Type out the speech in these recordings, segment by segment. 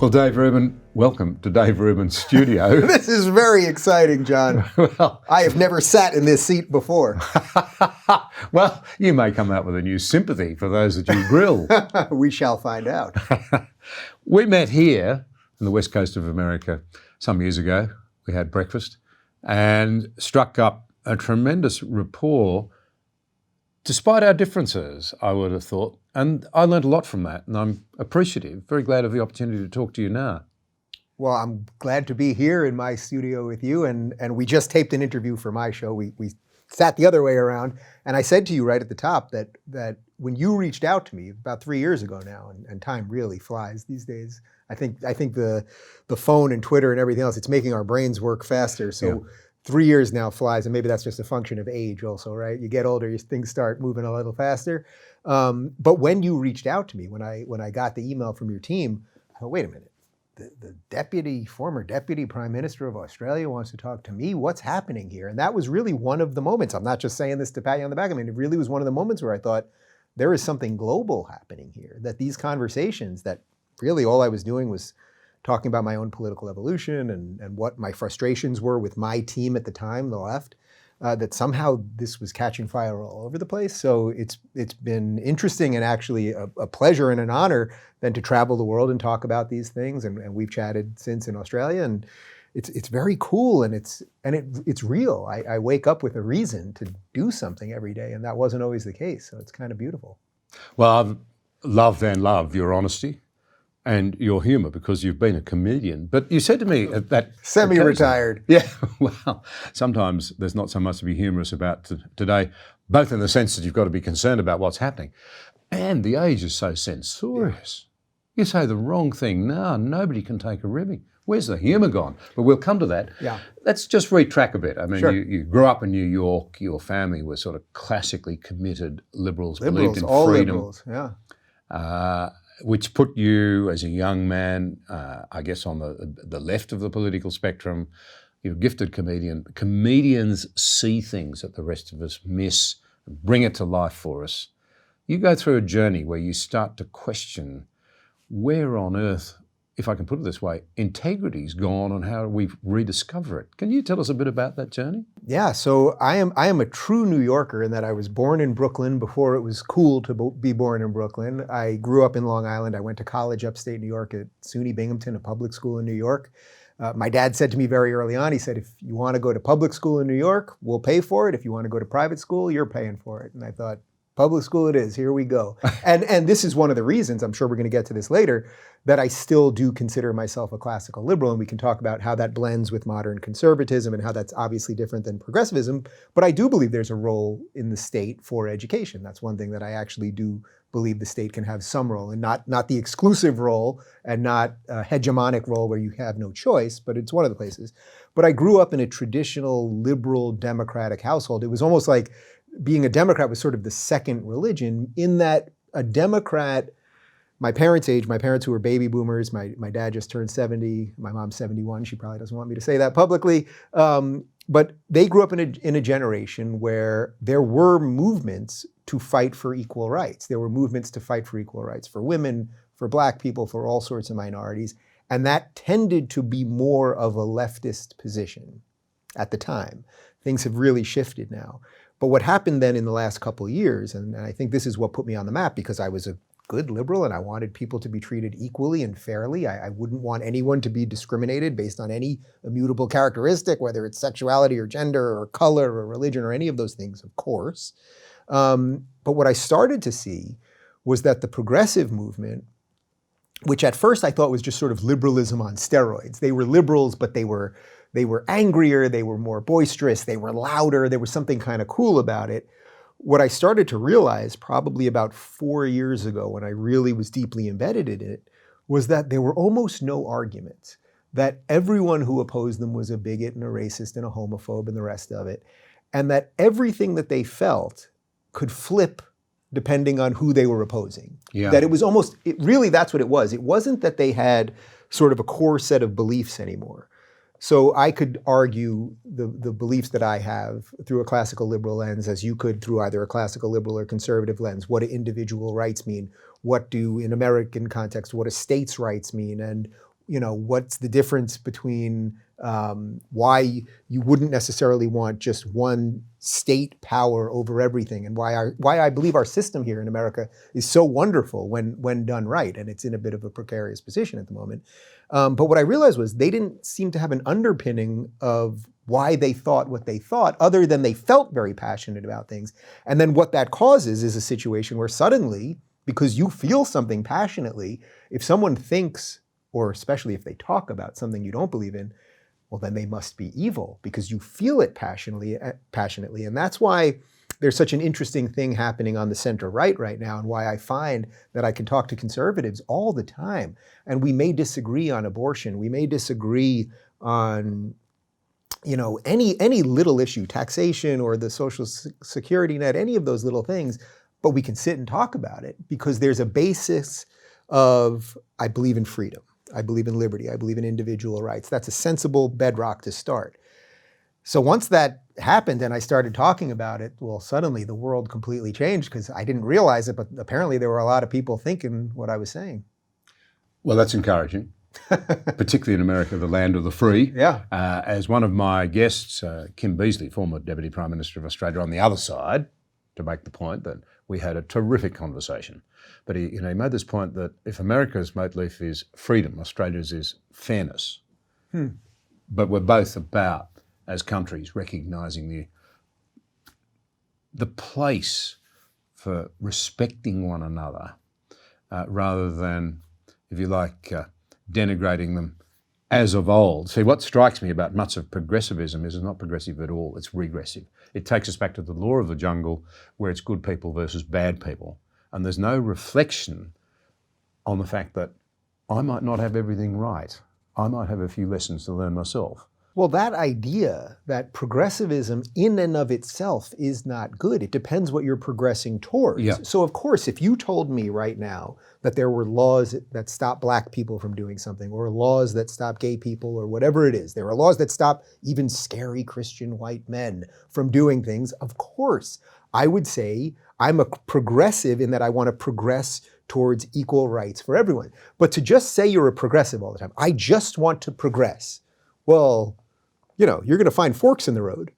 Well, Dave Rubin, welcome to Dave Rubin's studio. This is very exciting, John. Well, I have never sat in this seat before. well, you may come out with a new sympathy for those that you grill. We shall find out. We met here on the west coast of America some years ago. We had breakfast and struck up a tremendous rapport despite our differences, I would have thought. And I learned a lot from that, and I'm appreciative, very glad of the opportunity to talk to you now. Well, I'm glad to be here in my studio with you, and we just taped an interview for my show. We sat the other way around, and I said to you right at the top that when you reached out to me about 3 years ago now, and time really flies these days. I think the phone and Twitter and everything else, it's making our brains work faster. So. Yeah. 3 years now flies, and maybe that's just a function of age also, right? You get older, things start moving a little faster. But when you reached out to me, when I got the email from your team, I thought, wait a minute, the former deputy prime minister of Australia wants to talk to me? What's happening here? And that was really one of the moments. I'm not just saying this to pat you on the back. I mean, it really was one of the moments where I thought, there is something global happening here, that these conversations that really all I was doing was talking about my own political evolution and what my frustrations were with my team at the time, the left, that somehow this was catching fire all over the place. So it's been interesting and actually a pleasure and an honor then to travel the world and talk about these things. And we've chatted since in Australia, and it's very cool, and it's real. I wake up with a reason to do something every day, and that wasn't always the case. So it's kind of beautiful. Well, I've loved your honesty and your humour, because you've been a comedian. But you said to me at that... Semi-retired. Yeah, well, sometimes there's not so much to be humorous about today, both in the sense that you've got to be concerned about what's happening, and the age is so censorious. You say the wrong thing now, nobody can take a ribbing. Where's the humour gone? But we'll come to that. Yeah. Let's just retrack a bit. I mean, sure. You grew up in New York, your family were sort of classically committed liberals believed in all freedom. Liberals, yeah. Which put you as a young man, I guess, on the left of the political spectrum. You're a gifted comedian. Comedians see things that the rest of us miss, bring it to life for us. You go through a journey where you start to question where on earth, if I can put it this way, integrity's gone and how we rediscover it. Can you tell us a bit about that journey? Yeah, so I am a true New Yorker in that I was born in Brooklyn before it was cool to be born in Brooklyn. I grew up in Long Island. I went to college upstate New York at SUNY Binghamton, a public school in New York. My dad said to me very early on, he said, if you want to go to public school in New York, we'll pay for it. If you want to go to private school, you're paying for it. And I thought, public school it is, here we go. And this is one of the reasons, I'm sure we're going to get to this later, that I still do consider myself a classical liberal, and we can talk about how that blends with modern conservatism and how that's obviously different than progressivism. But I do believe there's a role in the state for education. That's one thing that I actually do believe the state can have some role, and not the exclusive role and not a hegemonic role where you have no choice, but it's one of the places. But I grew up in a traditional liberal democratic household. It was almost like being a Democrat was sort of the second religion, in that a Democrat, my parents' age, my parents who were baby boomers, my dad just turned 70, my mom's 71, she probably doesn't want me to say that publicly, but they grew up in a generation where there were movements to fight for equal rights. There were movements to fight for equal rights for women, for black people, for all sorts of minorities, and that tended to be more of a leftist position at the time. Things have really shifted now. But what happened then in the last couple of years, and I think this is what put me on the map, because I was a good liberal and I wanted people to be treated equally and fairly. I wouldn't want anyone to be discriminated based on any immutable characteristic, whether it's sexuality or gender or color or religion or any of those things, of course. But what I started to see was that the progressive movement, which at first I thought was just sort of liberalism on steroids. They were liberals, but they were angrier, they were more boisterous, they were louder, there was something kind of cool about it. What I started to realize probably about 4 years ago, when I really was deeply embedded in it, was that there were almost no arguments, that everyone who opposed them was a bigot and a racist and a homophobe and the rest of it, and that everything that they felt could flip depending on who they were opposing. Yeah. That it was almost, really that's what it was. It wasn't that they had sort of a core set of beliefs anymore. So I could argue the beliefs that I have through a classical liberal lens, as you could through either a classical liberal or conservative lens. What do individual rights mean? What do, in American context, what do states' rights mean? And what's the difference between why you wouldn't necessarily want just one state power over everything, and why I believe our system here in America is so wonderful when done right, and it's in a bit of a precarious position at the moment. But what I realized was they didn't seem to have an underpinning of why they thought what they thought, other than they felt very passionate about things. And then what that causes is a situation where suddenly, because you feel something passionately, if someone thinks, or especially if they talk about something you don't believe in, well, then they must be evil because you feel it passionately. And that's why there's such an interesting thing happening on the center right now, and why I find that I can talk to conservatives all the time. And we may disagree on abortion. We may disagree on any little issue, taxation or the social security net, any of those little things, but we can sit and talk about it because there's a basis of, I believe in freedom. I believe in liberty. I believe in individual rights. That's a sensible bedrock to start. So once that happened and I started talking about it, well, suddenly the world completely changed because I didn't realize it, but apparently there were a lot of people thinking what I was saying. Well, that's encouraging, particularly in America, the land of the free. Yeah. As one of my guests, Kim Beazley, former Deputy Prime Minister of Australia, on the other side, to make the point that we had a terrific conversation. But he made this point that if America's motif is freedom, Australia's is fairness. But we're both about, as countries, recognising the place for respecting one another rather than, if you like, denigrating them as of old. See, what strikes me about much of progressivism is it's not progressive at all, it's regressive. It takes us back to the law of the jungle where it's good people versus bad people. And there's no reflection on the fact that I might not have everything right. I might have a few lessons to learn myself. Well, that idea that progressivism in and of itself is not good. It depends what you're progressing towards. Yeah. So of course, if you told me right now that there were laws that stop black people from doing something, or laws that stop gay people, or whatever it is, there are laws that stop even scary Christian white men from doing things, of course, I would say I'm a progressive in that I want to progress towards equal rights for everyone. But to just say you're a progressive all the time, I just want to progress, well, you're going to find forks in the road.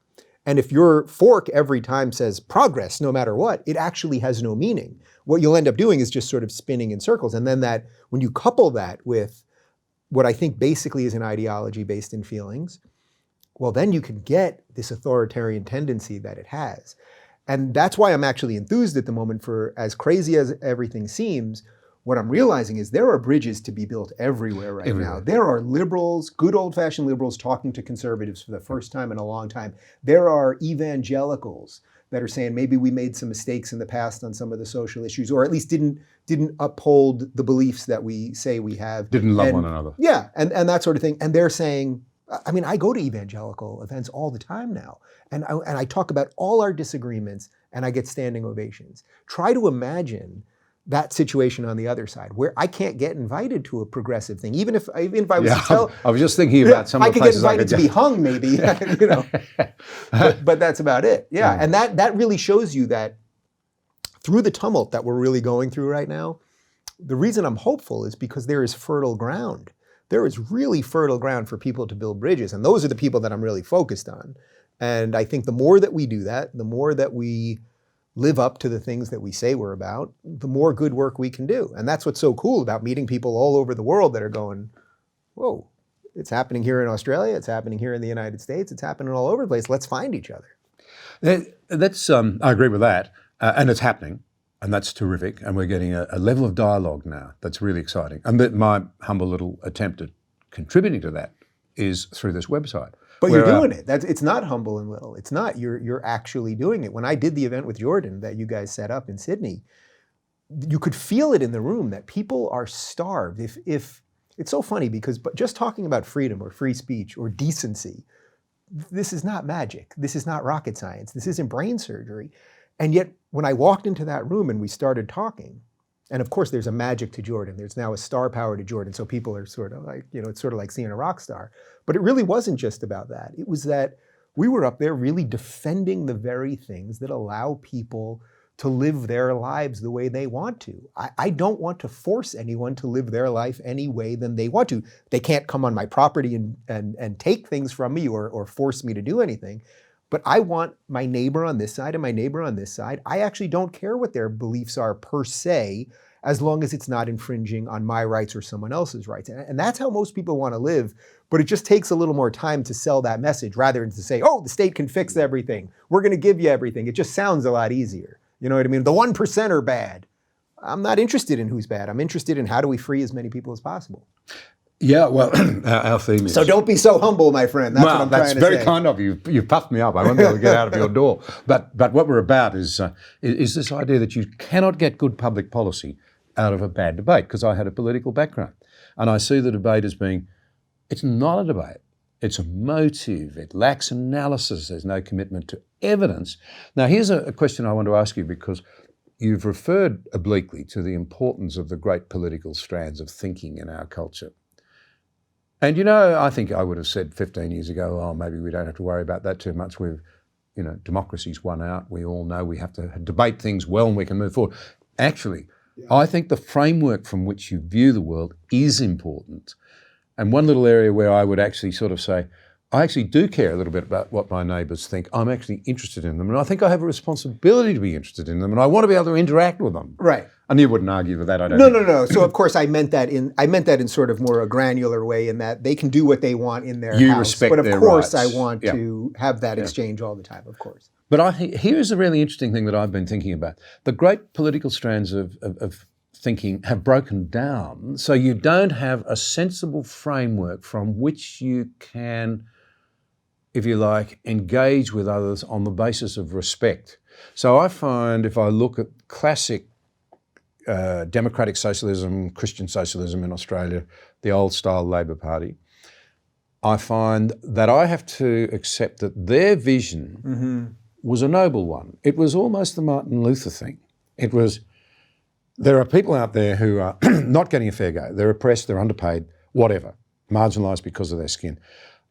And if your fork every time says progress, no matter what, it actually has no meaning. What you'll end up doing is just sort of spinning in circles. And then when you couple that with what I think basically is an ideology based in feelings, well, then you can get this authoritarian tendency that it has. And that's why I'm actually enthused at the moment. For as crazy as everything seems, what I'm realizing is there are bridges to be built everywhere now. There are liberals, good old-fashioned liberals, talking to conservatives for the first time in a long time. There are evangelicals that are saying maybe we made some mistakes in the past on some of the social issues, or at least didn't uphold the beliefs that we say we have. Didn't love one another. Yeah, and that sort of thing. And they're saying, I mean, I go to evangelical events all the time now, and I talk about all our disagreements, and I get standing ovations. Try to imagine that situation on the other side, where I can't get invited to a progressive thing, even if I was to tell. I was just thinking about some of the places I could get invited to be hung, maybe, but that's about it. Yeah, and that really shows you that through the tumult that we're really going through right now, the reason I'm hopeful is because there is fertile ground. There is really fertile ground for people to build bridges, and those are the people that I'm really focused on. And I think the more that we do that, the more that we live up to the things that we say we're about, the more good work we can do. And that's what's so cool about meeting people all over the world that are going, whoa, it's happening here in Australia, it's happening here in the United States, it's happening all over the place. Let's find each other. That's I agree with that, and it's happening, and that's terrific. And we're getting a level of dialogue now that's really exciting. And my humble little attempt at contributing to that is through this website. But you're doing it. It's not humble and little. It's not. You're actually doing it. When I did the event with Jordan that you guys set up in Sydney, you could feel it in the room that people are starved. If it's so funny because just talking about freedom or free speech or decency, this is not magic. This is not rocket science. This isn't brain surgery. And yet, when I walked into that room and we started talking, and of course there's a magic to Jordan. There's now a star power to Jordan. So people are sort of like, it's sort of like seeing a rock star. But it really wasn't just about that. It was that we were up there really defending the very things that allow people to live their lives the way they want to. I don't want to force anyone to live their life any way than they want to. They can't come on my property and take things from me or force me to do anything. But I want my neighbor on this side and my neighbor on this side. I actually don't care what their beliefs are per se, as long as it's not infringing on my rights or someone else's rights. And that's how most people want to live. But it just takes a little more time to sell that message rather than to say, oh, the state can fix everything. We're going to give you everything. It just sounds a lot easier. You know what I mean? The 1% are bad. I'm not interested in who's bad. I'm interested in how do we free as many people as possible. Yeah, well, our theme is... So don't be so humble, my friend. That's what I'm trying to say. That's very kind of you. You've puffed me up. I won't be able to get out of your door. But what we're about is this idea that you cannot get good public policy out of a bad debate, because I had a political background. And I see the debate as being, it's not a debate. It's a motive. It lacks analysis. There's no commitment to evidence. Now, here's a question I want to ask you, because you've referred obliquely to the importance of the great political strands of thinking in our culture. And, you know, I think I would have said 15 years ago, oh, maybe we don't have to worry about that too much. Democracy's won out. We all know we have to debate things well and we can move forward. Actually, I think the framework from which you view the world is important. And one little area where I would actually sort of say, I actually do care a little bit about what my neighbours think. I'm actually interested in them. And I think I have a responsibility to be interested in them. And I want to be able to interact with them. Right. And you wouldn't argue with that, I don't No, think. no. So of course I meant that in sort of more a granular way, in that they can do what they want in their You house. respect But of their course rights. I want to have that exchange all the time, of course. But here's a really interesting thing that I've been thinking about. The great political strands of thinking have broken down, so you don't have a sensible framework from which you can, if you like, engage with others on the basis of respect. So I find if I look at classic democratic socialism, Christian socialism in Australia, the old style Labor Party, I find that I have to accept that their vision was a noble one. It was almost the Martin Luther thing. It was, there are people out there who are not getting a fair go. They're oppressed, they're underpaid, whatever, marginalised because of their skin.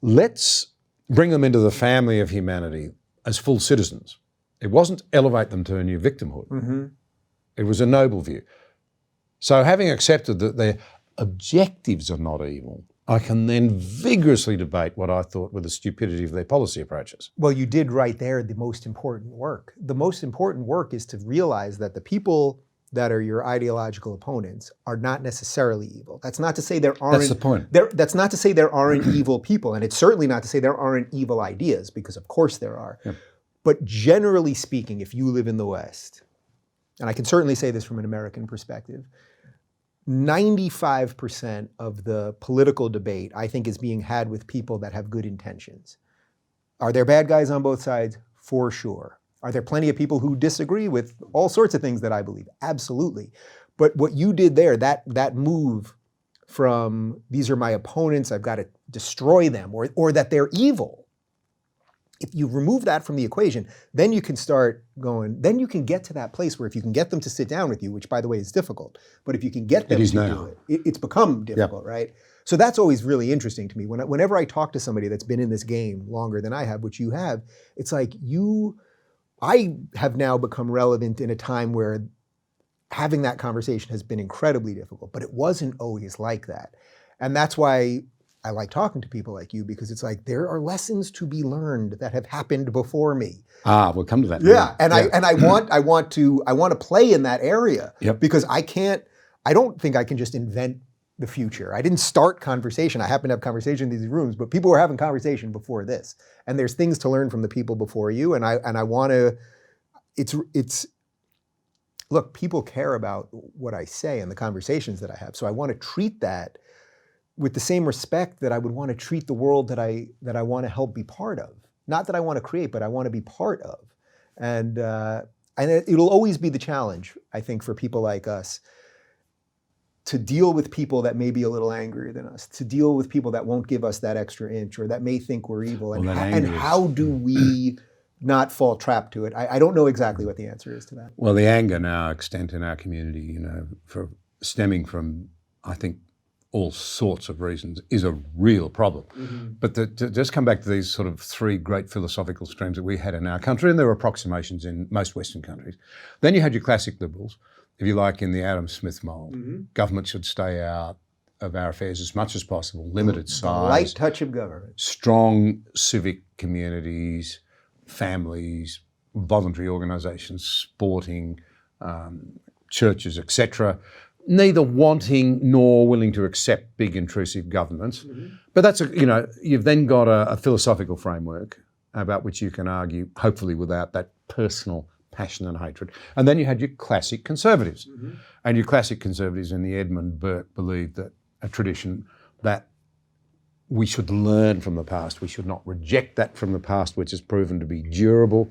Let's bring them into the family of humanity as full citizens. It wasn't elevate them to a new victimhood. It was a noble view. So having accepted that their objectives are not evil, I can then vigorously debate what I thought were the stupidity of their policy approaches. Well, you did right there the most important work. The most important work is to realize that the people that are your ideological opponents are not necessarily evil. That's not to say there aren't... That's the point. That's not to say there aren't evil people, and it's certainly not to say there aren't evil ideas, because of course there are. Yep. But generally speaking, if you live in the West, and I can certainly say this from an American perspective, 95% of the political debate, I think, is being had with people that have good intentions. Are there bad guys on both sides? For sure. Are there plenty of people who disagree with all sorts of things that I believe? Absolutely. But what you did there, that move from these are my opponents, I've got to destroy them, or that they're evil, if you remove that from the equation, then you can start going, then you can get to that place where if you can get them to sit down with you, which by the way is difficult, but if you can get them to do it, it's become difficult, right? So that's always really interesting to me. Whenever I talk to somebody that's been in this game longer than I have, which you have, it's like I have now become relevant in a time where having that conversation has been incredibly difficult, but it wasn't always like that. And that's why I like talking to people like you, because it's like there are lessons to be learned that have happened before me. We'll come to that. Yeah, and I want to play in that area because I don't think I can just invent the future. I didn't start conversation. I happen to have conversation in these rooms, but people were having conversation before this, and there's things to learn from the people before you. And I want to. It's look, people care about what I say and the conversations that I have, so I want to treat that with the same respect that I would want to treat the world that I want to help be part of. Not that I want to create, but I want to be part of. And it'll always be the challenge, I think, for people like us to deal with people that may be a little angrier than us, to deal with people that won't give us that extra inch or that may think we're evil. And how do we not fall trapped to it? I don't know exactly what the answer is to that. Well, the anger now extent in our community, stemming from, I think, all sorts of reasons, is a real problem. But to just come back to these sort of three great philosophical streams that we had in our country, and there were approximations in most Western countries. Then you had your classic liberals, if you like, in the Adam Smith mould. Government should stay out of our affairs as much as possible, limited size. Light touch of government. Strong civic communities, families, voluntary organisations, sporting, churches, etc., neither wanting nor willing to accept big intrusive governments. But that's, you've then got a philosophical framework about which you can argue, hopefully without that personal passion and hatred. And then you had your classic conservatives. And your classic conservatives in the Edmund Burke believed that a tradition that we should learn from the past. We should not reject that from the past, which has proven to be durable.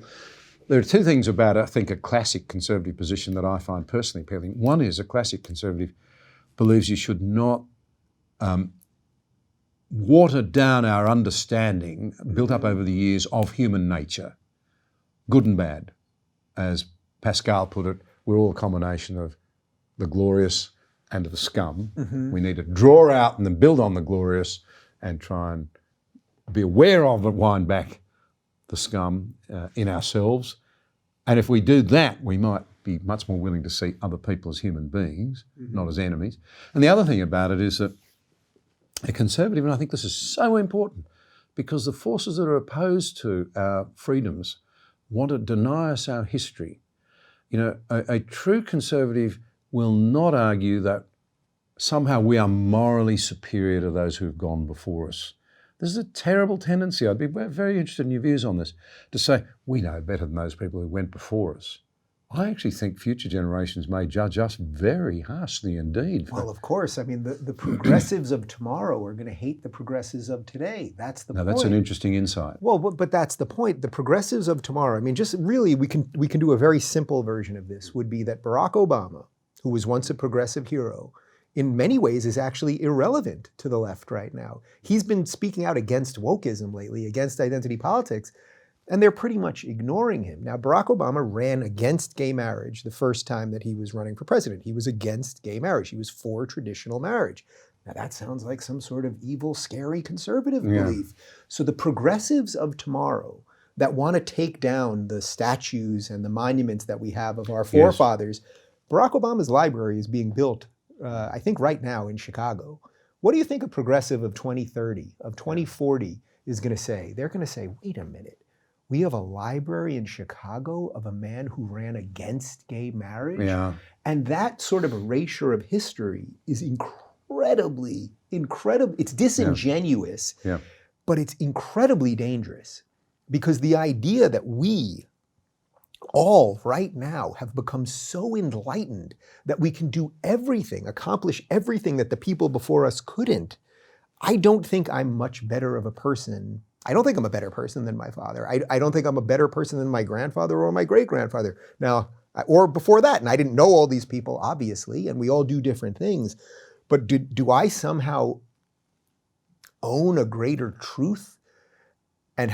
There are two things about, I think, a classic conservative position that I find personally appealing. One is a classic conservative believes you should not water down our understanding, built up over the years, of human nature, good and bad. As Pascal put it, we're all a combination of the glorious and of the scum. We need to draw out and then build on the glorious and try and be aware of and wind back the scum in ourselves. And if we do that, we might be much more willing to see other people as human beings, not as enemies. And the other thing about it is that a conservative, and I think this is so important, because the forces that are opposed to our freedoms want to deny us our history. A true conservative will not argue that somehow we are morally superior to those who have gone before us. There's a terrible tendency, I'd be very interested in your views on this, to say, we know better than those people who went before us. I actually think future generations may judge us very harshly indeed. Well, of course. I mean, the progressives of tomorrow are going to hate the progressives of today. That's the point. That's an interesting insight. Well, but that's the point. The progressives of tomorrow, I mean, just really, we can do a very simple version of this, would be that Barack Obama, who was once a progressive hero, in many ways is actually irrelevant to the left right now. He's been speaking out against wokeism lately, against identity politics, and they're pretty much ignoring him. Now, Barack Obama ran against gay marriage the first time that he was running for president. He was against gay marriage. He was for traditional marriage. Now, that sounds like some sort of evil, scary conservative belief. So the progressives of tomorrow that want to take down the statues and the monuments that we have of our forefathers, Barack Obama's library is being built I think right now in Chicago. What do you think a progressive of 2030, of 2040 is going to say? They're going to say, wait a minute, we have a library in Chicago of a man who ran against gay marriage? Yeah. And that sort of erasure of history is incredible. It's disingenuous, but it's incredibly dangerous, because the idea that we all right now have become so enlightened that we can do everything, accomplish everything that the people before us couldn't. I don't think I'm much better of a person. I don't think I'm a better person than my father. I don't think I'm a better person than my grandfather or my great-grandfather. Now, or before that, and I didn't know all these people, obviously, and we all do different things. But do I somehow own a greater truth? And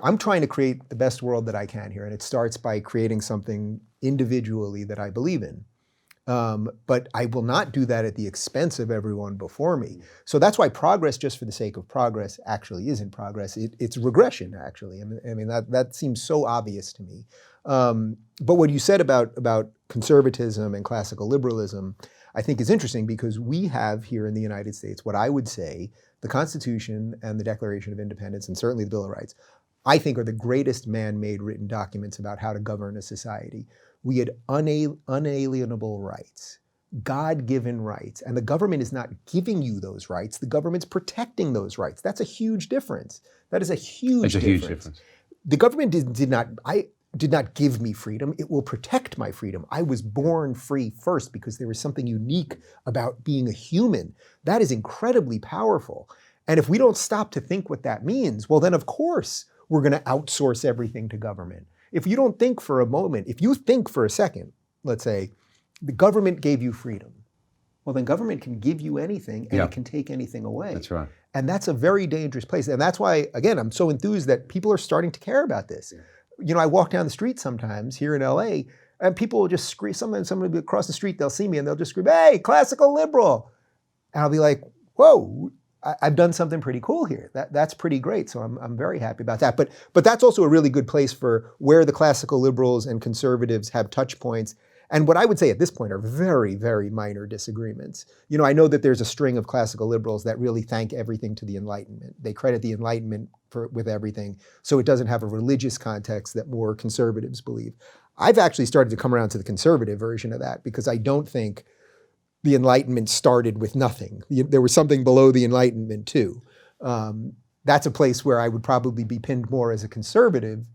I'm trying to create the best world that I can here, and it starts by creating something individually that I believe in. But I will not do that at the expense of everyone before me. So that's why progress, just for the sake of progress, actually isn't progress. It's regression, actually. I mean that seems so obvious to me. But what you said about conservatism and classical liberalism, I think is interesting, because we have here in the United States what I would say the Constitution and the Declaration of Independence, and certainly the Bill of Rights, I think are the greatest man-made written documents about how to govern a society. We had unalienable rights, God-given rights, and the government is not giving you those rights. The government's protecting those rights. That's a huge difference. That is a huge difference. The government did not give me freedom. It will protect my freedom. I was born free first because there was something unique about being a human. That is incredibly powerful. And if we don't stop to think what that means, well, then of course we're going to outsource everything to government. If you don't think for a moment, if you think for a second, let's say, the government gave you freedom, well, then government can give you anything and it can take anything away. That's right. And that's a very dangerous place. And that's why, again, I'm so enthused that people are starting to care about this. You know, I walk down the street sometimes here in LA, and people will just scream. Somebody will be across the street, they'll see me and they'll just scream, "Hey, classical liberal." And I'll be like, whoa, I've done something pretty cool here. That's pretty great. So I'm very happy about that. But that's also a really good place for where the classical liberals and conservatives have touch points. And what I would say at this point are very, very minor disagreements. You know, I know that there's a string of classical liberals that really thank everything to the Enlightenment. They credit the Enlightenment with everything, so it doesn't have a religious context that more conservatives believe. I've actually started to come around to the conservative version of that because I don't think the Enlightenment started with nothing. There was something below the Enlightenment too. That's a place where I would probably be pinned more as a conservative,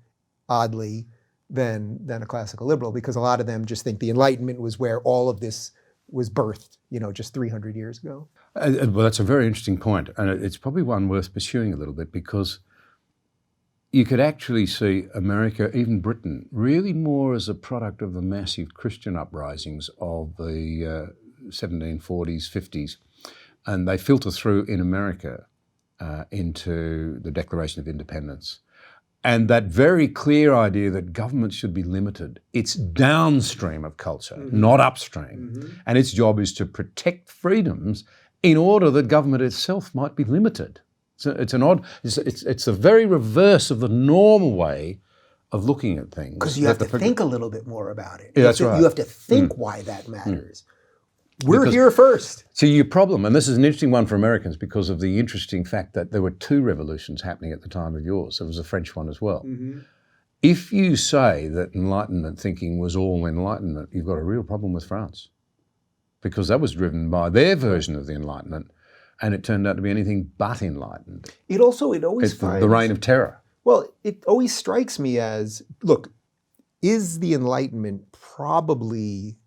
oddly, than a classical liberal, because a lot of them just think the Enlightenment was where all of this was birthed, you know, just 300 years ago. Well, that's a very interesting point, and it's probably one worth pursuing a little bit, because you could actually see America, even Britain, really more as a product of the massive Christian uprisings of the 1740s, 50s, and they filter through in America into the Declaration of Independence. And that very clear idea that government should be limited. It's downstream of culture, not upstream. And its job is to protect freedoms in order that government itself might be limited. So it's the very reverse of the normal way of looking at things. Because you have to think a little bit more about it. Yeah, that's right. You have to think why that matters. We're here first. So your problem, and this is an interesting one for Americans because of the interesting fact that there were two revolutions happening at the time of yours. There was a French one as well. If you say that Enlightenment thinking was all Enlightenment, you've got a real problem with France, because that was driven by their version of the Enlightenment, and it turned out to be anything but enlightened. It always finds... the reign of terror. Well, it always strikes me as, look, is the Enlightenment probably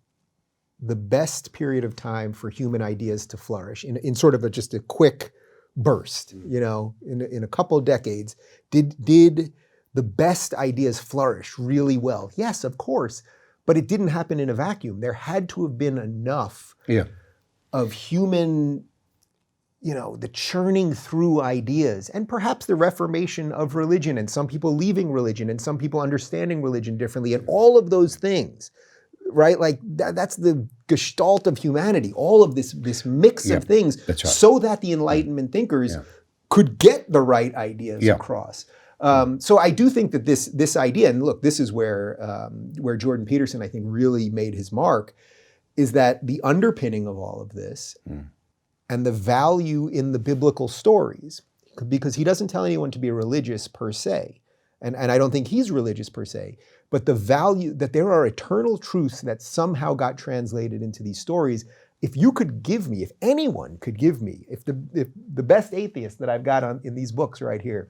the best period of time for human ideas to flourish in sort of just a quick burst, you know, in a couple of decades? Did the best ideas flourish really well? Yes, of course, but it didn't happen in a vacuum. There had to have been enough of human, you know, the churning through ideas, and perhaps the reformation of religion, and some people leaving religion, and some people understanding religion differently, and all of those things. Right, like that's the gestalt of humanity. All of this mix of things, so that the Enlightenment thinkers could get the right ideas across. So I do think that this idea, and look, this is where Jordan Peterson, I think, really made his mark, is that the underpinning of all of this and the value in the biblical stories, because he doesn't tell anyone to be religious per se, and I don't think he's religious per se, but the value that there are eternal truths that somehow got translated into these stories. If you could give me, if anyone could give me, if the best atheist that I've got in these books right here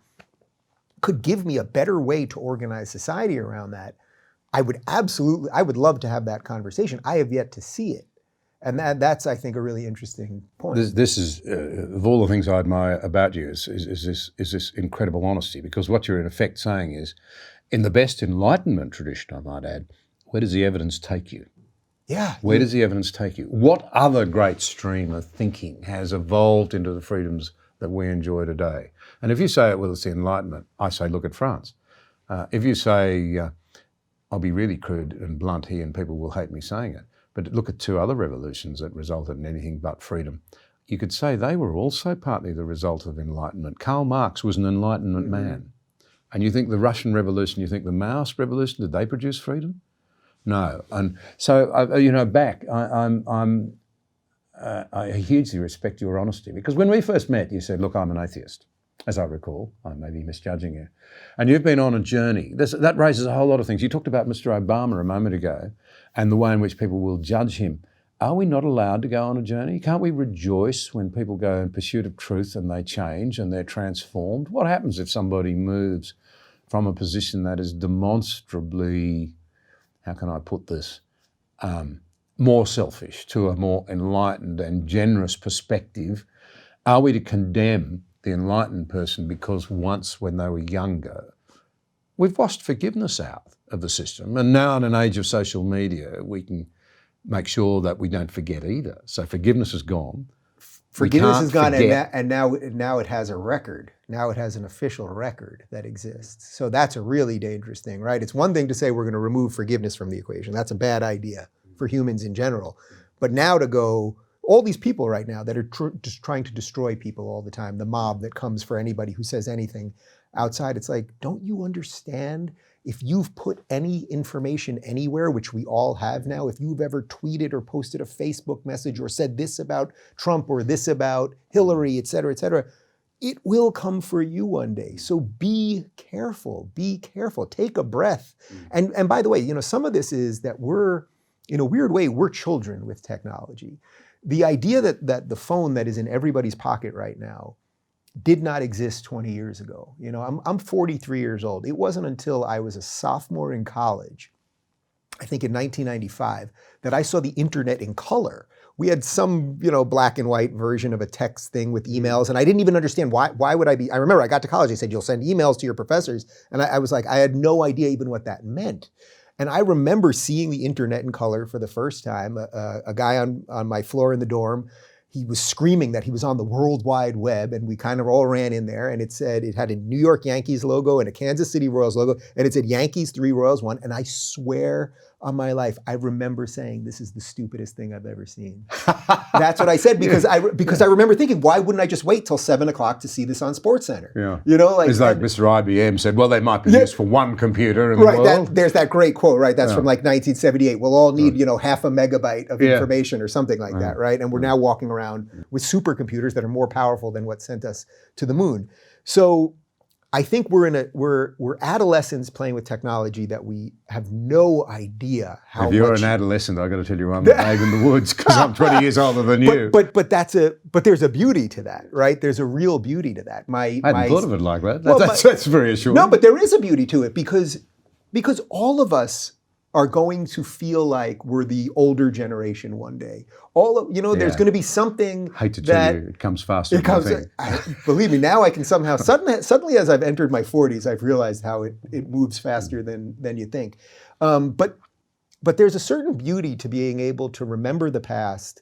could give me a better way to organize society around that, I would love to have that conversation. I have yet to see it. And that's, I think, a really interesting point. This is, of all the things I admire about you, is this incredible honesty, because what you're in effect saying is, in the best Enlightenment tradition, I might add, where does the evidence take you? Yeah. Where does the evidence take you? What other great stream of thinking has evolved into the freedoms that we enjoy today? And if you say, well, it's the Enlightenment, I say, look at France. If you say, I'll be really crude and blunt here, and people will hate me saying it, but look at two other revolutions that resulted in anything but freedom. You could say they were also partly the result of Enlightenment. Karl Marx was an Enlightenment man. And you think the Russian Revolution, you think the Maoist Revolution, did they produce freedom? No. And so, I hugely respect your honesty, because when we first met, you said, look, I'm an atheist, as I recall. I may be misjudging you. And you've been on a journey. That raises a whole lot of things. You talked about Mr. Obama a moment ago and the way in which people will judge him. Are we not allowed to go on a journey? Can't we rejoice when people go in pursuit of truth and they change and they're transformed? What happens if somebody moves from a position that is demonstrably, how can I put this, more selfish to a more enlightened and generous perspective? Are we to condemn the enlightened person because once, when they were younger, we've washed forgiveness out of the system, and now in an age of social media, we can make sure that we don't forget either. So forgiveness is gone. Forgiveness is gone, and now it has a record. Now it has an official record that exists. So that's a really dangerous thing, right? It's one thing to say we're going to remove forgiveness from the equation. That's a bad idea for humans in general. But now to go all these people right now that are just trying to destroy people all the time, the mob that comes for anybody who says anything outside. It's like, don't you understand? If you've put any information anywhere, which we all have now, if you've ever tweeted or posted a Facebook message or said this about Trump or this about Hillary, et cetera, it will come for you one day. So be careful, take a breath. And by the way, some of this is that we're, in a weird way, we're children with technology. The idea that the phone that is in everybody's pocket right now did not exist 20 years ago. I'm 43 years old. It wasn't until I was a sophomore in college, I think in 1995, that I saw the internet in color. We had some, black and white version of a text thing with emails, and I didn't even understand why would I be, I remember I got to college, they said, you'll send emails to your professors, and I was like, I had no idea even what that meant. And I remember seeing the internet in color for the first time. A guy on my floor in the dorm, he was screaming that he was on the World Wide Web, and we kind of all ran in there, and it had a New York Yankees logo and a Kansas City Royals logo, and it said Yankees 3, Royals 1, and I swear on my life, I remember saying, this is the stupidest thing I've ever seen. That's what I said, because I remember thinking, why wouldn't I just wait till 7 o'clock to see this on SportsCenter? Yeah. It's like Mr. IBM said, well, they might be used for one computer in the world. There's that great quote, right? That's from like 1978. We'll all need, half a megabyte of information or something like that, right? And we're now walking around with supercomputers that are more powerful than what sent us to the moon. So I think we're adolescents playing with technology that we have no idea how much. If you're an adolescent, I've got to tell you, I'm a babe in the woods because I'm 20 years older than you. But there's a beauty to that, right? There's a real beauty to that. I hadn't thought of it like that. That's very assuring. No, but there is a beauty to it because all of us are going to feel like we're the older generation one day. There's going to be something. I hate to tell you, it comes faster than I think. Believe me, now I can somehow, suddenly as I've entered my 40s, I've realized how it moves faster than you think. But there's a certain beauty to being able to remember the past,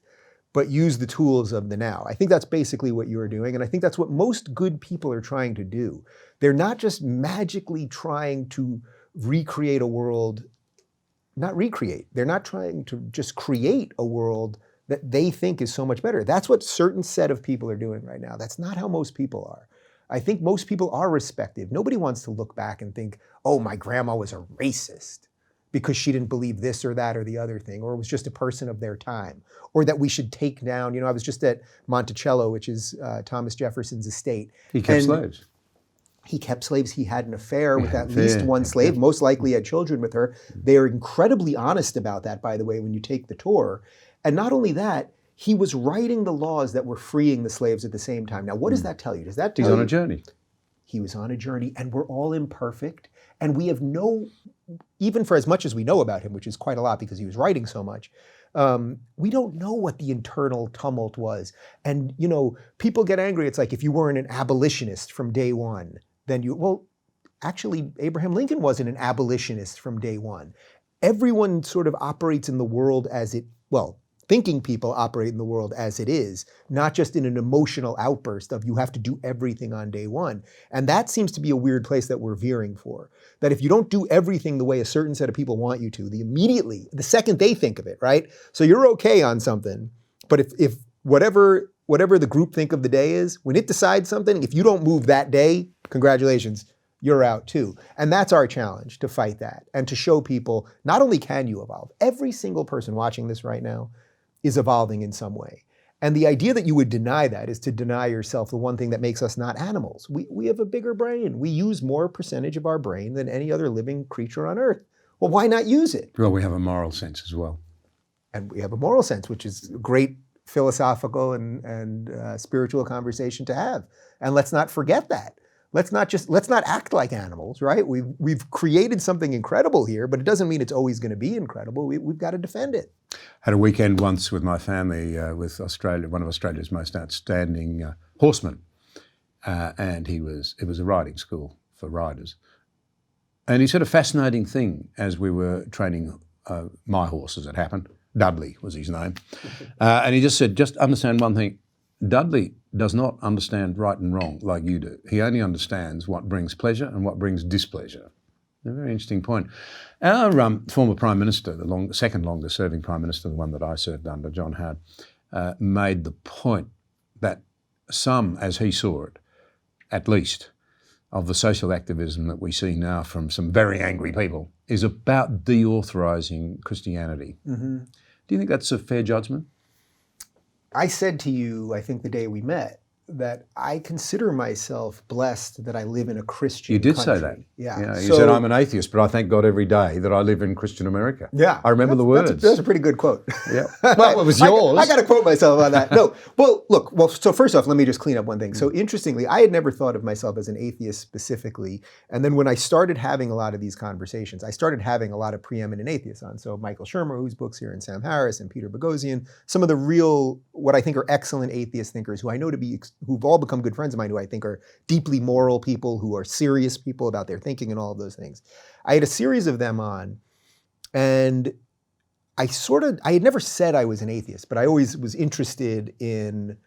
but use the tools of the now. I think that's basically what you're doing, and I think that's what most good people are trying to do. They're not just magically trying to recreate a world. Not recreate. They're not trying to just create a world that they think is so much better. That's what certain set of people are doing right now. That's not how most people are. I think most people are respective. Nobody wants to look back and think, oh, my grandma was a racist because she didn't believe this or that or the other thing, or was just a person of their time, or that we should take down, I was just at Monticello, which is Thomas Jefferson's estate. He kept slaves. He kept slaves. He had an affair with at least one slave, most likely had children with her. They are incredibly honest about that, by the way, when you take the tour. And not only that, he was writing the laws that were freeing the slaves at the same time. Now, what does that tell you? Does that tell you? He's on a journey. He was on a journey, and we're all imperfect. And we have even for as much as we know about him, which is quite a lot because he was writing so much, we don't know what the internal tumult was. And, people get angry. It's like if you weren't an abolitionist from day one, then actually, Abraham Lincoln wasn't an abolitionist from day one. Everyone sort of operates in the world thinking people operate in the world as it is, not just in an emotional outburst of you have to do everything on day one. And that seems to be a weird place that we're veering for. That if you don't do everything the way a certain set of people want you to, the second they think of it, right? So you're okay on something, but if whatever the group think of the day is, when it decides something, if you don't move that day, congratulations, you're out too. And that's our challenge, to fight that and to show people, not only can you evolve, every single person watching this right now is evolving in some way. And the idea that you would deny that is to deny yourself the one thing that makes us not animals. We have a bigger brain. We use more percentage of our brain than any other living creature on Earth. Well, why not use it? Well, we have a moral sense as well. And we have a moral sense, which is a great philosophical and spiritual conversation to have. And let's not forget that. Let's not act like animals, right? We've created something incredible here, but it doesn't mean it's always going to be incredible. We've got to defend it. Had a weekend once with my family with one of Australia's most outstanding horsemen, and it was a riding school for riders. And he said a fascinating thing as we were training my horse, as it happened. Dudley was his name, and he just said, just understand one thing. Dudley does not understand right and wrong like you do. He only understands what brings pleasure and what brings displeasure. A very interesting point. Our former Prime Minister, the second longest serving Prime Minister, the one that I served under, John Howard, made the point that some, as he saw it, at least, of the social activism that we see now from some very angry people is about deauthorising Christianity. Mm-hmm. Do you think that's a fair judgment? I said to you, I think the day we met, that I consider myself blessed that I live in a Christian country. You did say that. Yeah. You said, I'm an atheist, but I thank God every day that I live in Christian America. Yeah. I remember the words. That's a pretty good quote. Yeah. Well, it was yours. I got to quote myself on that. No. Well, look, so first off, let me just clean up one thing. So interestingly, I had never thought of myself as an atheist specifically. And then when I started having a lot of these conversations, I started having a lot of preeminent atheists on. So Michael Shermer, whose book's here, and Sam Harris and Peter Boghossian, some of the real, what I think are excellent atheist thinkers who I know to be, who've all become good friends of mine, who I think are deeply moral people, who are serious people about their thinking and all of those things. I had a series of them on, and I had never said I was an atheist, but I always was interested in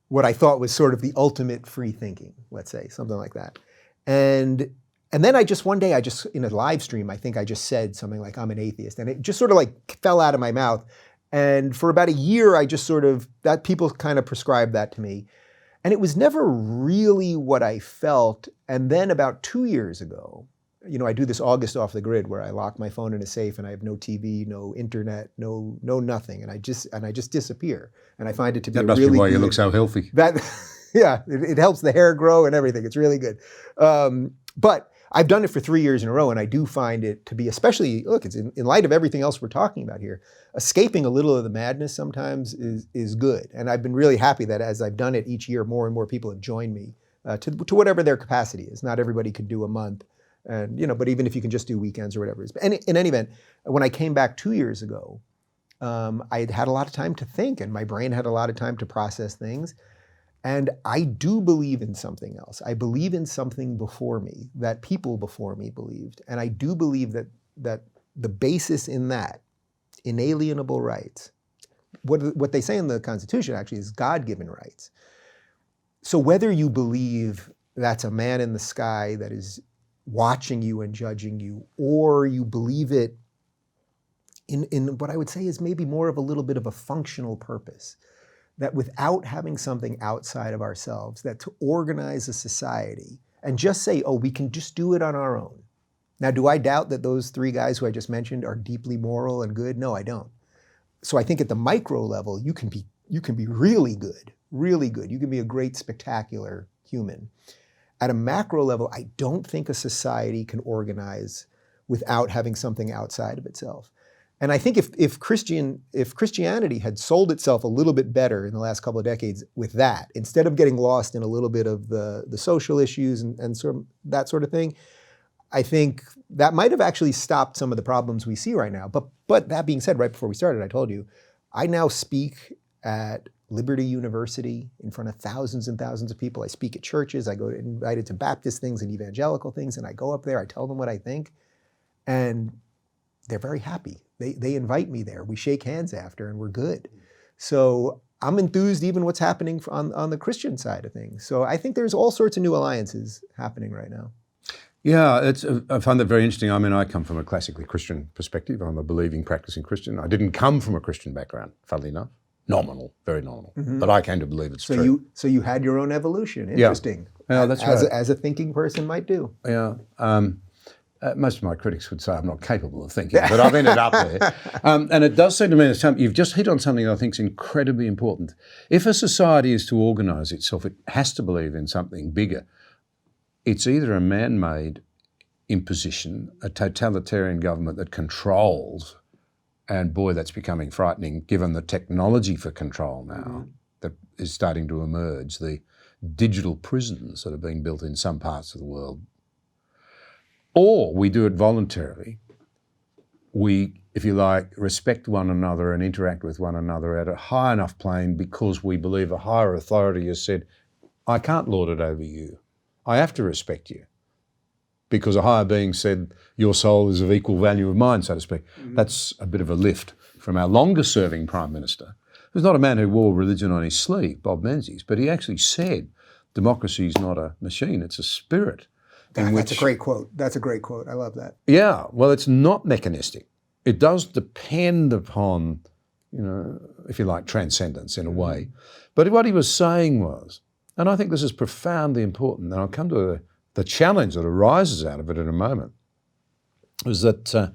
what I thought was sort of the ultimate free thinking, let's say, something like that. And then one day, in a live stream, I think I just said something like, I'm an atheist. And it just sort of like fell out of my mouth. And for about a year, I just that people kind of prescribed that to me. And it was never really what I felt. And then about 2 years ago, I do this August off the grid where I lock my phone in a safe and I have no TV, no internet, no nothing. And I just disappear. And I find it to be that must really be why good. You look so healthy. Yeah, it helps the hair grow and everything. It's really good. But I've done it for 3 years in a row, and I do find it to be, especially, look, it's in light of everything else we're talking about here, escaping a little of the madness sometimes is good. And I've been really happy that as I've done it each year, more and more people have joined me to whatever their capacity is. Not everybody could do a month, and but even if you can just do weekends or whatever it is. But in any event, when I came back 2 years ago, I had a lot of time to think, and my brain had a lot of time to process things. And I do believe in something else. I believe in something before me, that people before me believed. And I do believe that the basis in that, inalienable rights, what they say in the Constitution actually is God-given rights. So whether you believe that's a man in the sky that is watching you and judging you, or you believe it in what I would say is maybe more of a little bit of a functional purpose, that without having something outside of ourselves, that to organize a society and just say, oh, we can just do it on our own. Now, do I doubt that those three guys who I just mentioned are deeply moral and good? No, I don't. So I think at the micro level, you can be really good, really good. You can be a great, spectacular human. At a macro level, I don't think a society can organize without having something outside of itself. And I think if Christianity had sold itself a little bit better in the last couple of decades with that, instead of getting lost in a little bit of the social issues and sort of that sort of thing, I think that might have actually stopped some of the problems we see right now. But that being said, right before we started, I told you, I now speak at Liberty University in front of thousands and thousands of people. I speak at churches. I go invited to Baptist things and evangelical things, and I go up there, I tell them what I think, and they're very happy. They invite me there. We shake hands after, and we're good. So I'm enthused even what's happening on the Christian side of things. So I think there's all sorts of new alliances happening right now. Yeah, I find that very interesting. I mean, I come from a classically Christian perspective. I'm a believing, practicing Christian. I didn't come from a Christian background, funnily enough. Nominal, very nominal. Mm-hmm. But I came to believe it's true. So you had your own evolution. Interesting. Yeah, that's right. As a thinking person might do. Yeah. Most of my critics would say I'm not capable of thinking, but I've ended up there. And it does seem to me that you've just hit on something that I think is incredibly important. If a society is to organise itself, it has to believe in something bigger. It's either a man-made imposition, a totalitarian government that controls, and boy, that's becoming frightening given the technology for control now that is starting to emerge, the digital prisons that are being built in some parts of the world. Or we do it voluntarily. We, if you like, respect one another and interact with one another at a high enough plane because we believe a higher authority has said, I can't lord it over you. I have to respect you. Because a higher being said, your soul is of equal value of mine, so to speak. Mm-hmm. That's a bit of a lift from our longest-serving Prime Minister, who's not a man who wore religion on his sleeve, Bob Menzies, but he actually said, democracy is not a machine, it's a spirit. That's a great quote. That's a great quote. I love that. Yeah, well, it's not mechanistic. It does depend upon if you like, transcendence in a way. But what he was saying was, and I think this is profoundly important, and I'll come to the challenge that arises out of it in a moment, is that,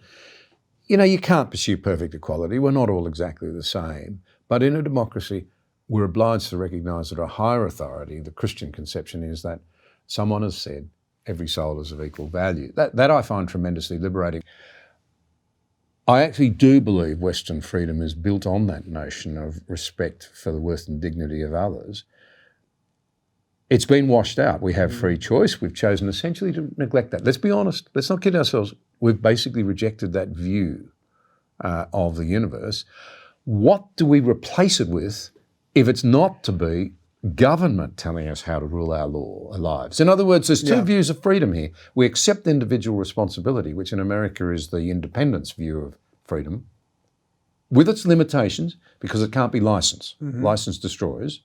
you can't pursue perfect equality. We're not all exactly the same. But in a democracy, we're obliged to recognise that a higher authority, the Christian conception, is that someone has said every soul is of equal value. That I find tremendously liberating. I actually do believe Western freedom is built on that notion of respect for the worth and dignity of others. It's been washed out. We have free choice. We've chosen essentially to neglect that. Let's be honest. Let's not kid ourselves. We've basically rejected that view of the universe. What do we replace it with if it's not to be government telling us how to rule our lives? In other words, there's two views of freedom here. We accept individual responsibility, which in America is the independence view of freedom, with its limitations, because it can't be licensed. License destroys.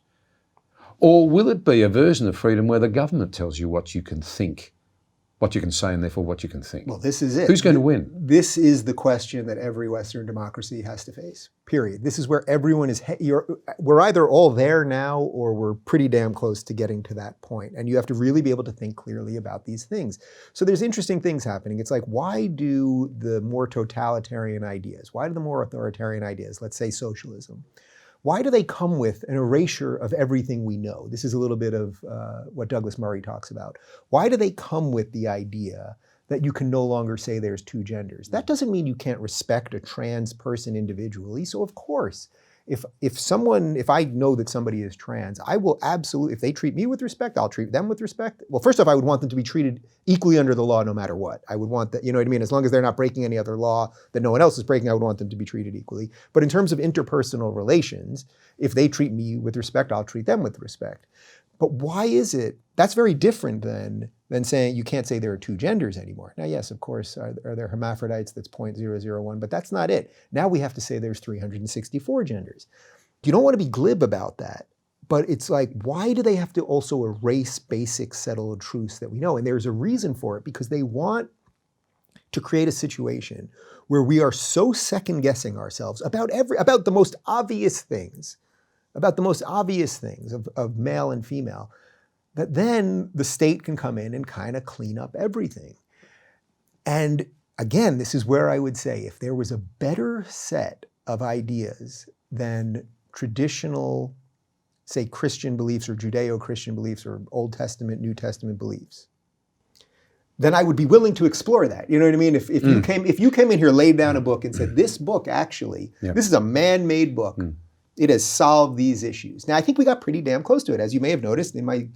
Or will it be a version of freedom where the government tells you what you can think, what you can say, and therefore what you can think? Well, this is it. Who's going to win? This is the question that every Western democracy has to face, period. This is where everyone is, we're either all there now or we're pretty damn close to getting to that point. And you have to really be able to think clearly about these things. So there's interesting things happening. It's like, why do the more totalitarian ideas, why do the more authoritarian ideas, let's say socialism, why do they come with an erasure of everything we know? This is a little bit of what Douglas Murray talks about. Why do they come with the idea that you can no longer say there's two genders? That doesn't mean you can't respect a trans person individually. So of course, if I know that somebody is trans, I will absolutely, if they treat me with respect, I'll treat them with respect. Well, first off, I would want them to be treated equally under the law no matter what. I would want that, you know what I mean? As long as they're not breaking any other law that no one else is breaking, I would want them to be treated equally. But in terms of interpersonal relations, if they treat me with respect, I'll treat them with respect. But why is it, that's very different than saying you can't say there are two genders anymore. Now, yes, of course, are there hermaphrodites? That's 0.001, but that's not it. Now we have to say there's 364 genders. You don't want to be glib about that, but it's like, why do they have to also erase basic settled truths that we know? And there's a reason for it, because they want to create a situation where we are so second-guessing ourselves about the most obvious things, of male and female, that then the state can come in and kind of clean up everything. And again, this is where I would say, if there was a better set of ideas than traditional, say, Christian beliefs or Judeo-Christian beliefs or Old Testament, New Testament beliefs, then I would be willing to explore that. You know what I mean? If you came in here, laid down a book and said, this book actually, this is a man-made book. It has solved these issues. Now, I think we got pretty damn close to it. As you may have noticed in my